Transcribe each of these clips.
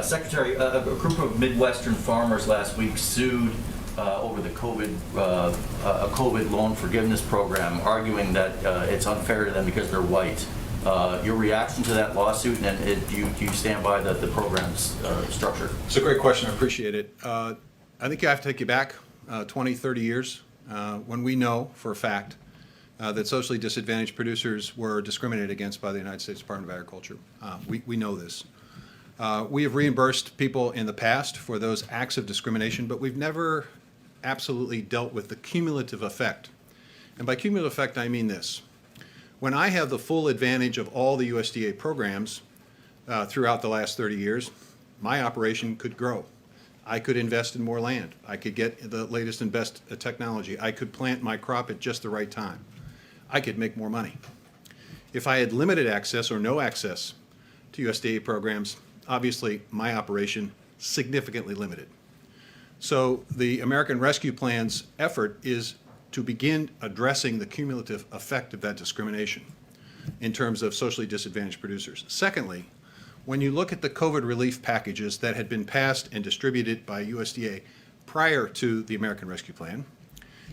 Secretary, a group of Midwestern farmers last week sued over the COVID loan forgiveness program, arguing that it's unfair to them because they're white. Your reaction to that lawsuit, and do you stand by the program's structure? It's a great question. I appreciate it. I think I have to take you back 20, 30 years when we know for a fact that socially disadvantaged producers were discriminated against by the United States Department of Agriculture. We know this. We have reimbursed people in the past for those acts of discrimination, but we've never absolutely dealt with the cumulative effect. And by cumulative effect, I mean this. When I have the full advantage of all the USDA programs throughout the last 30 years, my operation could grow. I could invest in more land. I could get the latest and best technology. I could plant my crop at just the right time. I could make more money. If I had limited access or no access to USDA programs, obviously my operation significantly limited. So the American Rescue Plan's effort is to begin addressing the cumulative effect of that discrimination in terms of socially disadvantaged producers. Secondly, when you look at the COVID relief packages that had been passed and distributed by USDA prior to the American Rescue Plan,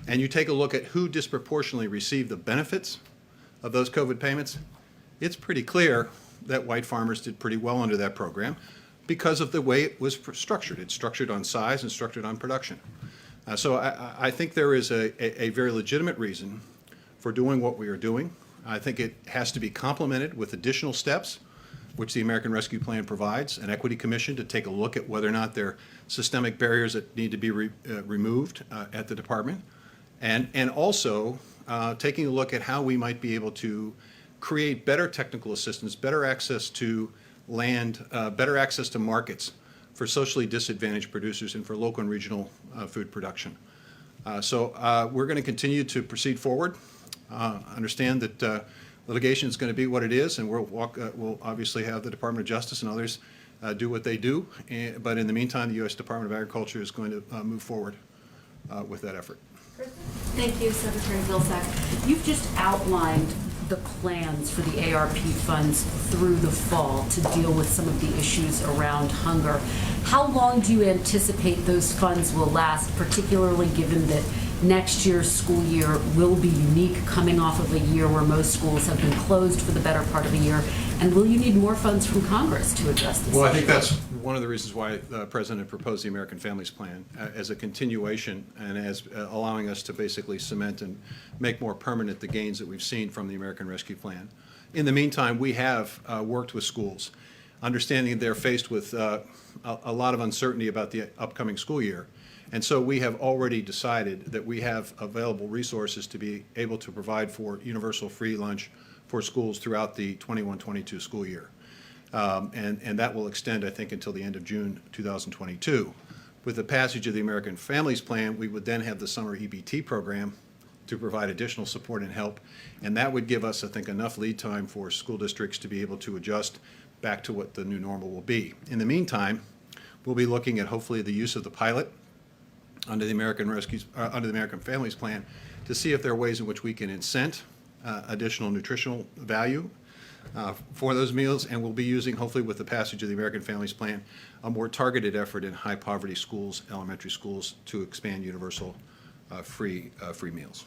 and you take a look at who disproportionately received the benefits of those COVID payments, it's pretty clear that white farmers did pretty well under that program because of the way it was structured. It's structured on size and structured on production. So I think there is a very legitimate reason for doing what we are doing. I think it has to be complemented with additional steps, which the American Rescue Plan provides, an equity commission to take a look at whether or not there are systemic barriers that need to be removed at the department, and also taking a look at how we might be able to create better technical assistance, better access to land, better access to markets for socially disadvantaged producers and for local and regional food production. So we're going to continue to proceed forward. Understand that litigation is going to be what it is, and we'll obviously have the Department of Justice and others do what they do. But in the meantime, the U.S. Department of Agriculture is going to move forward with that effort. Thank you, Secretary Vilsack. You've just outlined the plans for the ARP funds through the fall to deal with some of the issues around hunger. How long do you anticipate those funds will last, particularly given that next year's school year will be unique, coming off of a year where most schools have been closed for the better part of a year? And will you need more funds from Congress to address this? Well, I think that's one of the reasons why the President proposed the American Families Plan as a continuation and as allowing us to basically cement and make more permanent the gains that we've seen from the American Rescue Plan. In the meantime, we have worked with schools, understanding they're faced with a lot of uncertainty about the upcoming school year. And so we have already decided that we have available resources to be able to provide for universal free lunch for schools throughout the 21-22 school year. And that will extend, I think, until the end of June 2022. With the passage of the American Families Plan, we would then have the summer EBT program to provide additional support and help. And that would give us, I think, enough lead time for school districts to be able to adjust back to what the new normal will be. In the meantime, we'll be looking at hopefully the use of the pilot under the American Families Plan to see if there are ways in which we can incent additional nutritional value for those meals, and we'll be using, hopefully with the passage of the American Families Plan, a more targeted effort in high poverty schools, elementary schools, to expand universal free meals.